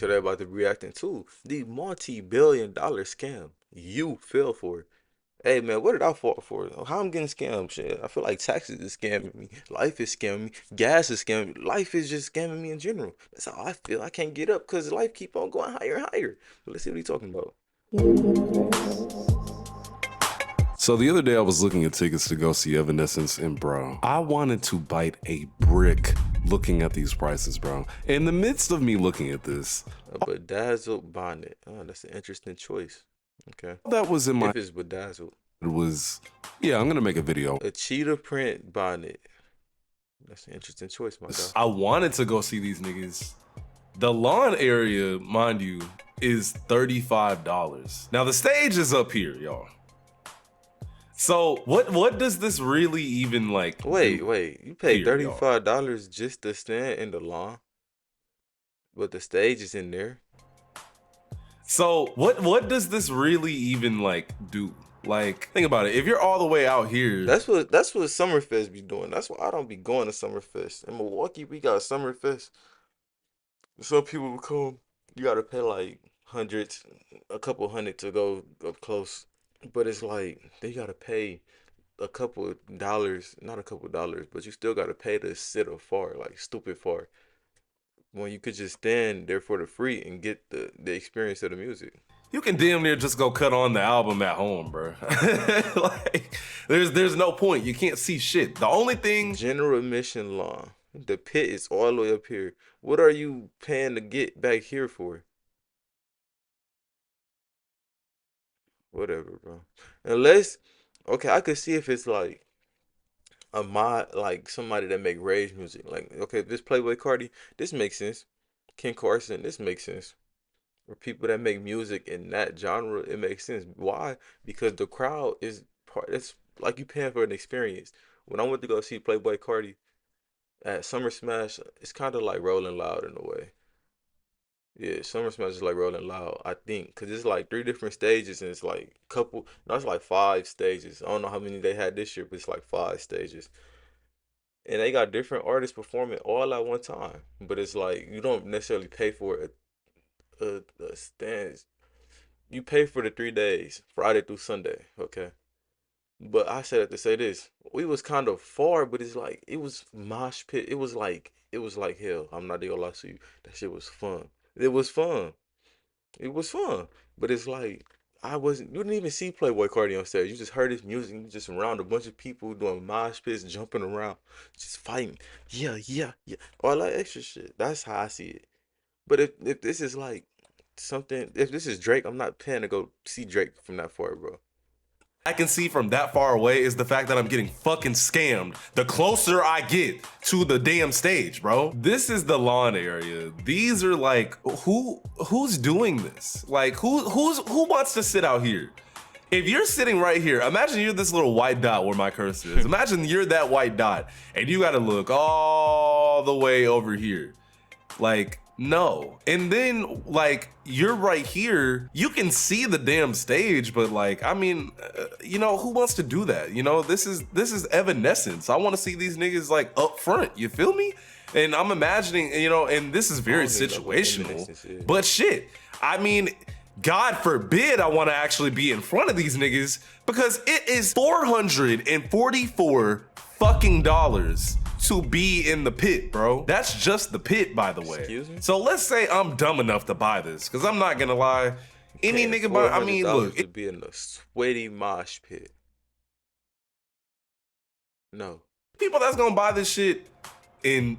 So they're about to be reacting to the multi-billion-dollar scam you fell for. Hey man, what did I fall for? How I'm getting scammed? Shit, I feel like taxes is scamming me. Life is scamming me. Gas is scamming me. Life is just scamming me in general. That's how I feel. I can't get up because life keep on going higher and higher. But let's see what he's talking about. So the other day I was looking at tickets to go see Evanescence, and bro, I wanted to bite a brick looking at these prices, bro. In the midst of me looking at this, A bedazzled bonnet. Oh, that's an interesting choice. Okay. that was in my If it's bedazzled. it was, yeah, I'm gonna make a video. A cheetah print bonnet. That's an interesting choice, my guy. I wanted to go see these niggas. The lawn area, mind you, is $35. Now the stage is up here, y'all. So what does this really even like? Wait, you paid Here, y'all. $35 just to stand in the lawn, but the stage is in there. So what does this really even like do? Like, think about it. If you're all the way out here, That's what Summerfest be doing. That's why I don't be going to Summerfest. In Milwaukee, we got Summerfest. Some people will come. You gotta pay like hundreds, a couple hundred to go up close. But it's like they gotta pay a couple dollars, not a couple dollars, but you still gotta pay to sit afar, like stupid far. When you could just stand there for the free and get the experience of the music. you can damn near just go cut on the album at home, bro. Like, there's no point. You can't see shit. The only thing General admission law. The pit is all the way up here. What are you paying to get back here for? Whatever, bro. Unless, okay, I could see if it's like a mod, like somebody that make rage music. Like, okay, this Playboy Cardi, this makes sense. Ken Carson, this makes sense. Or people that make music in that genre, it makes sense. Why? Because the crowd is part. It's like you paying for an experience. When I went to go see Playboy Cardi at Summer Smash, it's kind of like Rolling Loud in a way. Yeah, Summer Smash is like Rolling Loud, I think, because it's like three different stages and it's like couple, no, it's like five stages. I don't know how many they had this year, but it's like five stages. And they got different artists performing all at one time. But it's like you don't necessarily pay for a stand. You pay for the 3 days, Friday through Sunday, okay? But I said it to say this. We was kind of far, but it's like it was mosh pit. It was like hell. I'm not gonna lie to you. That shit was fun. It was fun. It was fun. But it's like I wasn't you didn't even see Playboy Cardi on stage. You just heard his music, you just around a bunch of people doing mosh pits, jumping around, just fighting. Yeah, yeah, yeah. All that extra shit. That's how I see it. But if this is like something if this is Drake, I'm not paying to go see Drake from that far, bro. I can see from that far away is the fact that I'm getting fucking scammed the closer I get to the damn stage, bro. This is the lawn area. These are like, who's doing this? Like, who wants to sit out here? If you're sitting right here, imagine you're this little white dot where my cursor is. Imagine you're that white dot and you gotta look all the way over here. Like, no. And then, like, you're right here. You can see the damn stage, but like, I mean, who wants to do that? You know, this is Evanescence. I want to see these niggas like up front. You feel me? And I'm imagining, and this is very I don't even know what situational. Evanescence is. But shit, I mean, God forbid I want to actually be in front of these niggas because it is $444 fucking dollars to be in the pit, bro. That's just the pit, by the way. Excuse me? So let's say I'm dumb enough to buy this, because I'm not gonna lie. Any Paying nigga buy, I mean, $400 look, to be in the sweaty mosh pit. No. people that's gonna buy this shit in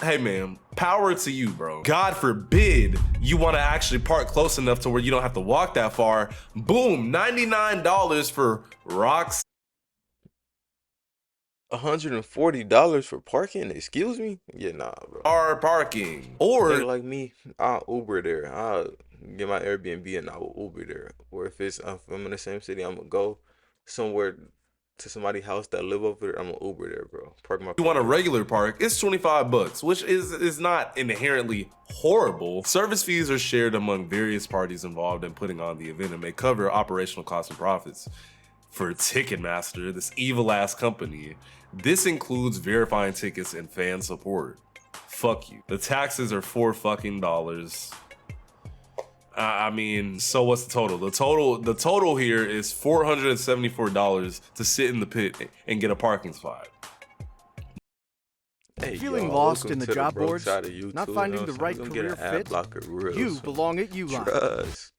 hey man, power to you, bro. God forbid you want to actually park close enough to where you don't have to walk that far. Boom, $99 for rocks. $140 for parking? Excuse me? Yeah, nah, bro. Are parking. Nigga Or like me, I'll Uber there. I'll get my Airbnb and I'll Uber there. Or if I'm in the same city, I'm gonna go somewhere to somebody's house that live over there. I'm gonna Uber there, bro. Park my you want a car. regular park, it's $25, which is not inherently horrible. Service fees are shared among various parties involved in putting on the event and may cover operational costs and profits. For Ticketmaster, this evil ass company, this includes verifying tickets and fan support. Fuck you. The taxes are $4 fucking. I mean, so what's the total? The total here is $474 to sit in the pit and get a parking spot. Hey, Feeling y'all, lost welcome in the to job broke boards? side of YouTube. Not You know finding what the I'm saying? right We're gonna get career an ad fit? blocker real You soon. belong at Uline. Trust.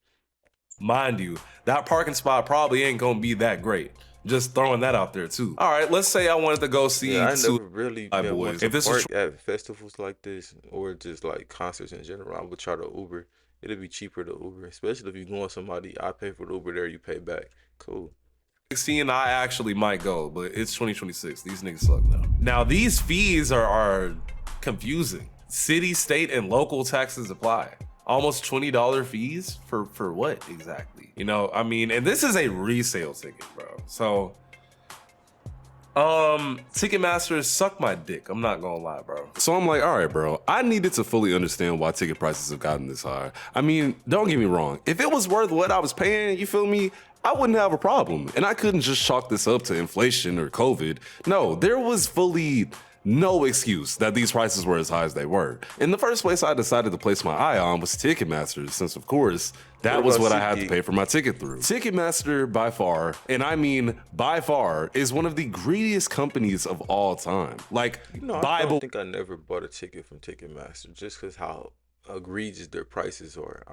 Mind you, that parking spot probably ain't gonna be that great. Just throwing that out there too. All right, let's say I wanted to go see Yeah, I two never really Live been one Boys. to If this is park at festivals like this or just like concerts in general. I would try to Uber. It'd be cheaper to Uber, especially if you go with somebody. I pay for the Uber there, you pay back. Cool. 16, I actually might go, but it's 2026. These niggas suck now. Now these fees are confusing. City, state, and local taxes apply. Almost $20 fees for what exactly? You know, I mean, and this is a resale ticket, bro. So Ticketmaster suck my dick. I'm not gonna lie, bro. So I'm like, all right, bro, I needed to fully understand why ticket prices have gotten this high. I mean, don't get me wrong. If it was worth what I was paying, you feel me? I wouldn't have a problem. And I couldn't just chalk this up to inflation or COVID. No, there was fully no excuse that these prices were as high as they were. In the first place I decided to place my eye on was Ticketmaster, since of course that What was about what I had to SeatGeek? pay for my ticket through. Ticketmaster by far, and I mean by far, is one of the greediest companies of all time. Like You know, I Bible don't think I never bought a ticket from Ticketmaster just because how egregious their prices are.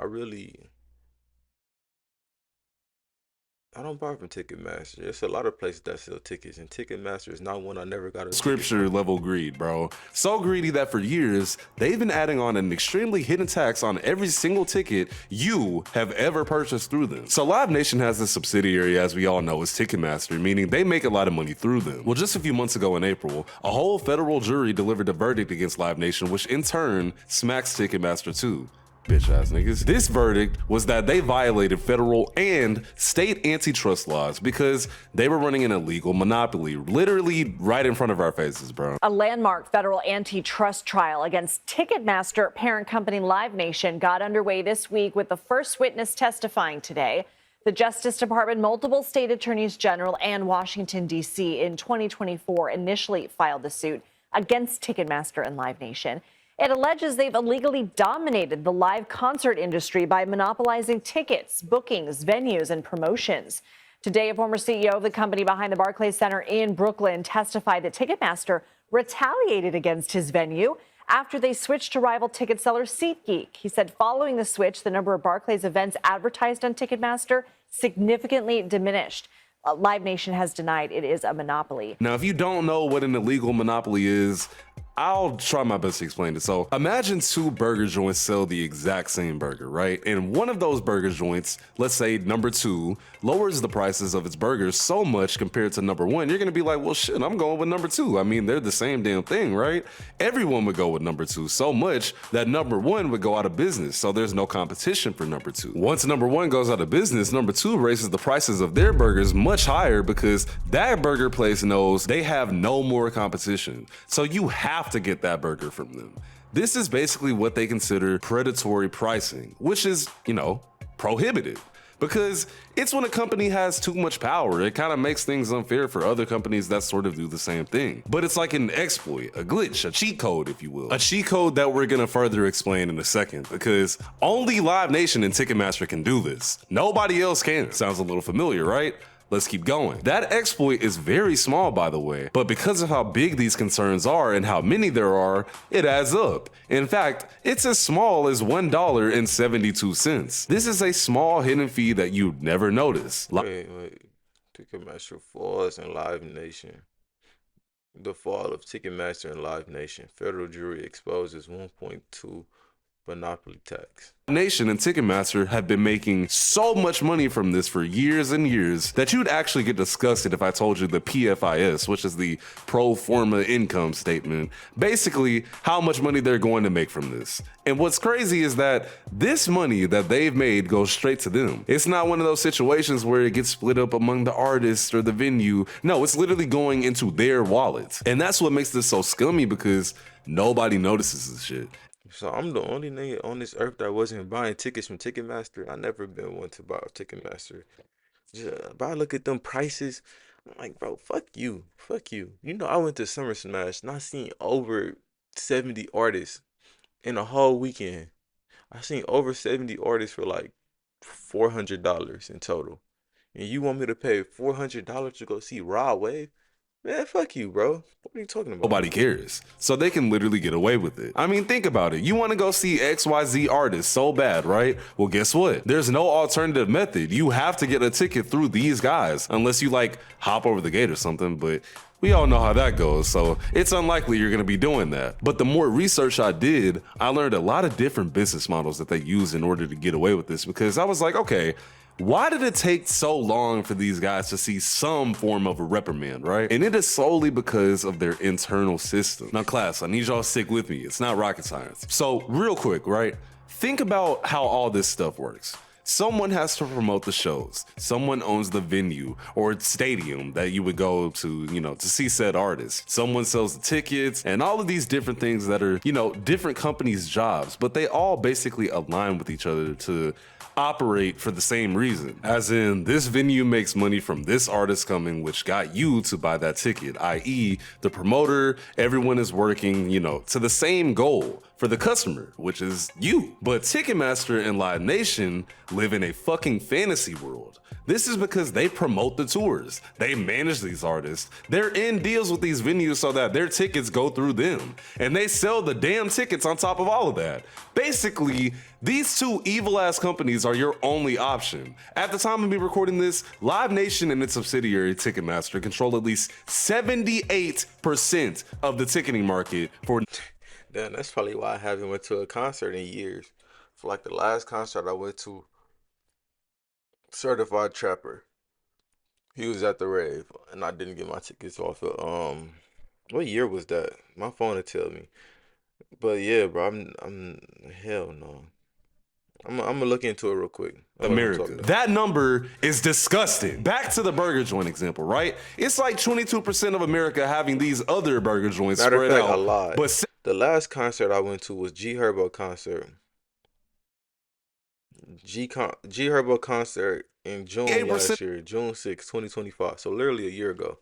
I don't buy from Ticketmaster. There's a lot of places that sell tickets, and Ticketmaster is not one I never got a ticket scripture from. level greed, bro. So greedy that for years, they've been adding on an extremely hidden tax on every single ticket you have ever purchased through them. So Live Nation has a subsidiary, as we all know, is Ticketmaster, meaning they make a lot of money through them. Well, just a few months ago in April, a whole federal jury delivered a verdict against Live Nation, which in turn smacks Ticketmaster too. Bitch ass niggas. This verdict was that they violated federal and state antitrust laws because they were running an illegal monopoly, literally right in front of our faces, bro. A landmark federal antitrust trial against Ticketmaster parent company Live Nation got underway this week with the first witness testifying today. The Justice Department, multiple state attorneys general, and Washington, D.C. in 2024 initially filed the suit against Ticketmaster and Live Nation. It alleges they've illegally dominated the live concert industry by monopolizing tickets, bookings, venues, and promotions. Today, a former CEO of the company behind the Barclays Center in Brooklyn testified that Ticketmaster retaliated against his venue after they switched to rival ticket seller SeatGeek. He said following the switch, the number of Barclays events advertised on Ticketmaster significantly diminished. Live Nation has denied it is a monopoly. Now, if you don't know what an illegal monopoly is, I'll try my best to explain it. So imagine two burger joints sell the exact same burger, right? And one of those burger joints, let's say number two, lowers the prices of its burgers so much compared to number one, you're gonna be like, well, shit, I'm going with number two. I mean, they're the same damn thing, right? Everyone would go with number two so much that number one would go out of business. So there's no competition for number two. Once number one goes out of business, number two raises the prices of their burgers much higher because that burger place knows they have no more competition. So you have to get that burger from them. This is basically what they consider predatory pricing, which is, prohibited. Because it's when a company has too much power, it kind of makes things unfair for other companies that sort of do the same thing. But it's like an exploit, a glitch, a cheat code, if you will. A cheat code that we're gonna further explain in a second, because only Live Nation and Ticketmaster can do this. Nobody else can. Sounds a little familiar, right? Let's keep going. That exploit is very small, by the way, but because of how big these concerns are and how many there are, it adds up. In fact, it's as small as $1.72. This is a small hidden fee that you'd never notice. Wait. Ticketmaster falls and Live Nation. The fall of Ticketmaster and Live Nation. Federal jury exposes 1.2 monopoly tax. Nation and Ticketmaster have been making so much money from this for years and years that you'd actually get disgusted if I told you the PFIS, which is the pro forma income statement, basically how much money they're going to make from this. And what's crazy is that this money that they've made goes straight to them. It's not one of those situations where it gets split up among the artists or the venue. No, it's literally going into their wallets. And that's what makes this so scummy, because nobody notices this shit. So I'm the only nigga on this earth that wasn't buying tickets from Ticketmaster. I never been one to buy Ticketmaster. But I look at them prices, I'm like, bro, fuck you. You know, I went to Summer Smash and I seen over 70 artists in a whole weekend. I seen over 70 artists for like $400 in total. And you want me to pay $400 to go see Rod Wave? Man, fuck you, bro. What are you talking about? Nobody cares. So they can literally get away with it. I mean, think about it. You want to go see XYZ artists so bad, right? Well, guess what? There's no alternative method. You have to get a ticket through these guys, unless you like hop over the gate or something, but we all know how that goes, so it's unlikely you're gonna be doing that. But the more research I did, I learned a lot of different business models that they use in order to get away with this, because I was like, okay, why did it take so long for these guys to see some form of a reprimand, right? And it is solely because of their internal system. Now, class, I need y'all to stick with me. It's not rocket science. So, real quick, right? Think about how all this stuff works. Someone has to promote the shows. Someone owns the venue or stadium that you would go to, to see said artist. Someone sells the tickets and all of these different things that are, different companies' jobs, but they all basically align with each other to operate for the same reason. As in, this venue makes money from this artist coming, which got you to buy that ticket, i.e. the promoter, everyone is working, to the same goal for the customer, which is you. But Ticketmaster and Live Nation live in a fucking fantasy world. This is because they promote the tours. They manage these artists. They're in deals with these venues so that their tickets go through them. And they sell the damn tickets on top of all of that. Basically, these two evil ass companies are your only option. At the time of me recording this, Live Nation and its subsidiary Ticketmaster control at least 78% of the ticketing market for. Damn, that's probably why I haven't went to a concert in years. For like the last concert I went to, Certified Trapper, he was at the rave, and I didn't get my tickets off of what year was that? My phone will tell me. But yeah, bro, I'm hell no. I'm gonna look into it real quick. America. That number is disgusting. Back to the burger joint example, right? It's like 22% of America having these other burger joints Matter spread of fact, out. I lied. But The last concert I went to was G Herbo concert. G Herbo concert in June last year, June 6, 2025. So literally a year ago.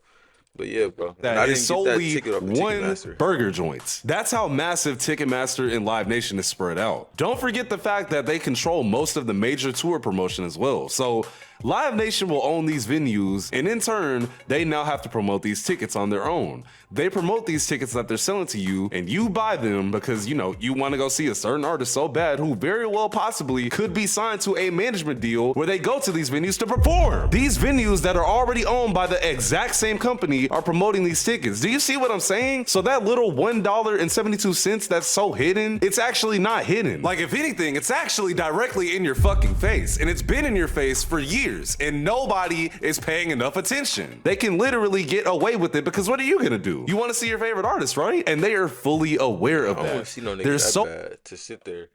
But yeah, bro. And I that didn't is get that solely ticket off the one Ticketmaster. burger joints. That's how massive Ticketmaster and Live Nation is spread out. Don't forget the fact that they control most of the major tour promotion as well. So Live Nation will own these venues, and in turn, they now have to promote these tickets on their own. They promote these tickets that they're selling to you, and you buy them because, you want to go see a certain artist so bad who very well possibly could be signed to a management deal where they go to these venues to perform. These venues that are already owned by the exact same company are promoting these tickets. Do you see what I'm saying? So that little $1.72 that's so hidden, it's actually not hidden. Like, if anything, it's actually directly in your fucking face, and it's been in your face for years, and nobody is paying enough attention. They can literally get away with it because what are you gonna do? You want to see your favorite artist, right? And they are fully aware of I don't that. want to see no niggas that bad to sit there.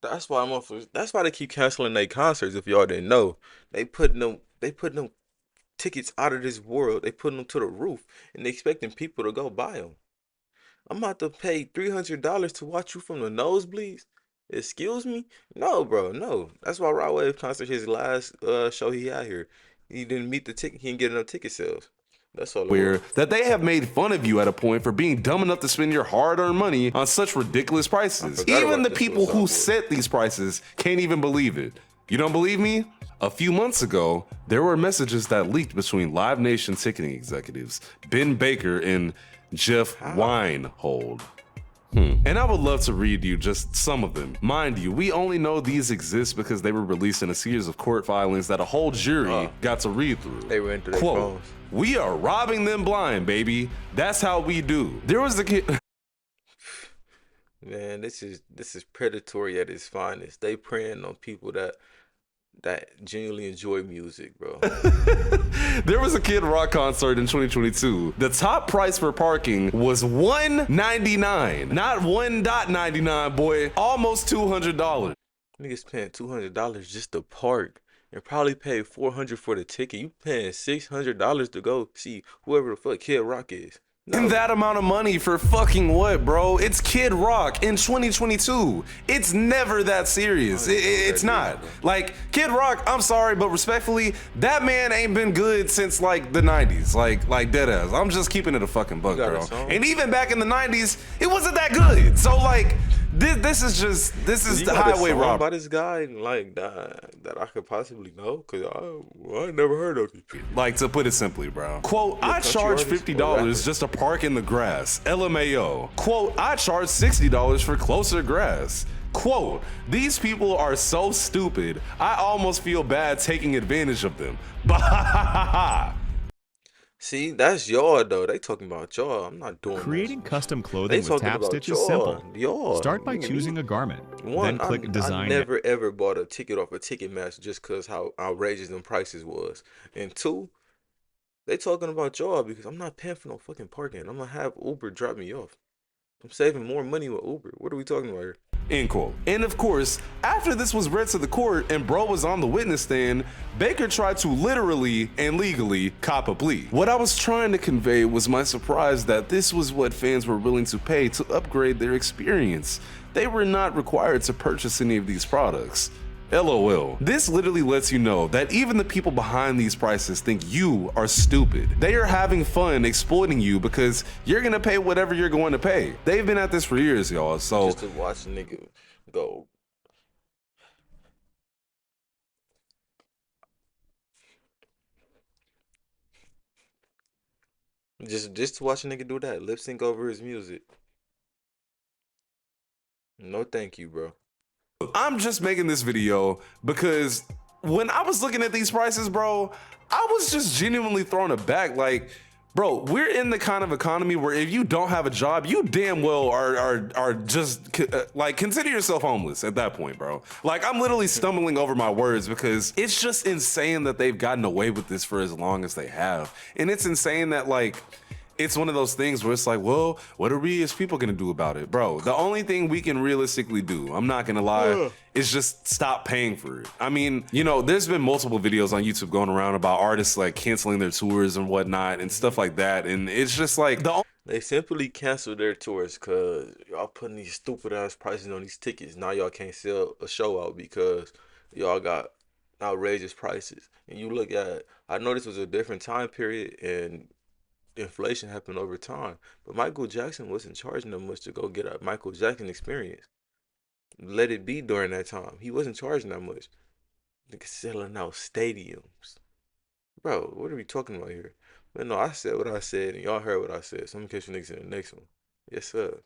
That's why they keep canceling their concerts. If y'all didn't know, they putting them tickets out of this world. They putting them to the roof, and they expecting people to go buy them. I'm about to pay $300 to watch you from the nosebleeds. Excuse me? No, bro, no. That's why Rod Wave concert, his last show he had here, he didn't meet the ticket. He didn't get enough ticket sales. That's all. Where that they have made fun of you at a point for being dumb enough to spend your hard-earned money on such ridiculous prices. Even the people who set these prices can't even believe it. You don't believe me? A few months ago, there were messages that leaked between Live Nation ticketing executives, Ben Baker and Jeff Weinhold. And I would love to read you just some of them. Mind you, we only know these exist because they were released in a series of court filings that a whole jury got to read through. They went into their Quote, phones. "We are robbing them blind, baby. That's how we do." There was a kid. Man, this is predatory at its finest. They preying on people that genuinely enjoy music, bro. There was a Kid Rock concert in 2022. The top price for parking was $1.99, not $1.99, boy. Almost $200. Niggas paying $200 just to park and probably pay $400 for the ticket. You paying $600 to go see whoever the fuck Kid Rock is. No. And that amount of money for fucking what, bro? It's Kid Rock in 2022. It's never that serious. It's not. Like, Kid Rock, I'm sorry, but respectfully, that man ain't been good since like the 90s. Like deadass. I'm just keeping it a fucking buck, bro. And even back in the 90s, it wasn't that good. So like, This is You the got a highway song robbery. by this guy like that I could possibly know? Cause I never heard of it. Like, to put it simply, bro. Quote, You a I country charge artist or $50 rapper? just to park in the grass. LMAO. Quote, I charge $60 for closer grass. Quote, these people are so stupid, I almost feel bad taking advantage of them. Bah. See, that's y'all though. They talking about y'all. I'm not doing Creating that. custom They clothing with talking Tap about Stitch is y'all. simple. Y'all. Start by Nigga, choosing me. a garment, One, then click I Design Now. never ever bought a ticket off a Ticketmaster just cause how outrageous them prices was. And two, they talking about y'all because I'm not paying for no fucking parking. I'm gonna have Uber drop me off. I'm saving more money with Uber. What are we talking about here? End quote. And of course, after this was read to the court and bro was on the witness stand, Baker tried to literally and legally cop a plea. What I was trying to convey was my surprise that this was what fans were willing to pay to upgrade their experience. They were not required to purchase any of these products. LOL. This literally lets you know that even the people behind these prices think you are stupid. They are having fun exploiting you because you're gonna pay whatever you're going to pay. They've been at this for years, y'all. So Just to watch a nigga go. Just to watch a nigga do that. Lip sync over his music. No thank you, bro. I'm just making this video because when I was looking at these prices, bro, I was just genuinely thrown aback. Like, bro, we're in the kind of economy where if you don't have a job, you damn well are just like, consider yourself homeless at that point, bro. Like, I'm literally stumbling over my words because it's just insane that they've gotten away with this for as long as they have. And it's insane that, like, it's one of those things where it's like, well, what are we as people gonna do about it? Bro, the only thing we can realistically do, I'm not gonna lie, is just stop paying for it. I mean, you know, there's been multiple videos on YouTube going around about artists like canceling their tours and whatnot and stuff like that. And it's just like, They simply canceled their tours because y'all putting these stupid ass prices on these tickets. Now y'all can't sell a show out because y'all got outrageous prices. And you look at, I know this was a different time period and inflation happened over time, but Michael Jackson wasn't charging that much to go get a Michael Jackson experience. Let It Be during that time, he wasn't charging that much. Niggas selling out stadiums. Bro, what are we talking about here? But no, I said what I said, and y'all heard what I said. So I'm gonna catch you niggas in the next one. Yes, sir.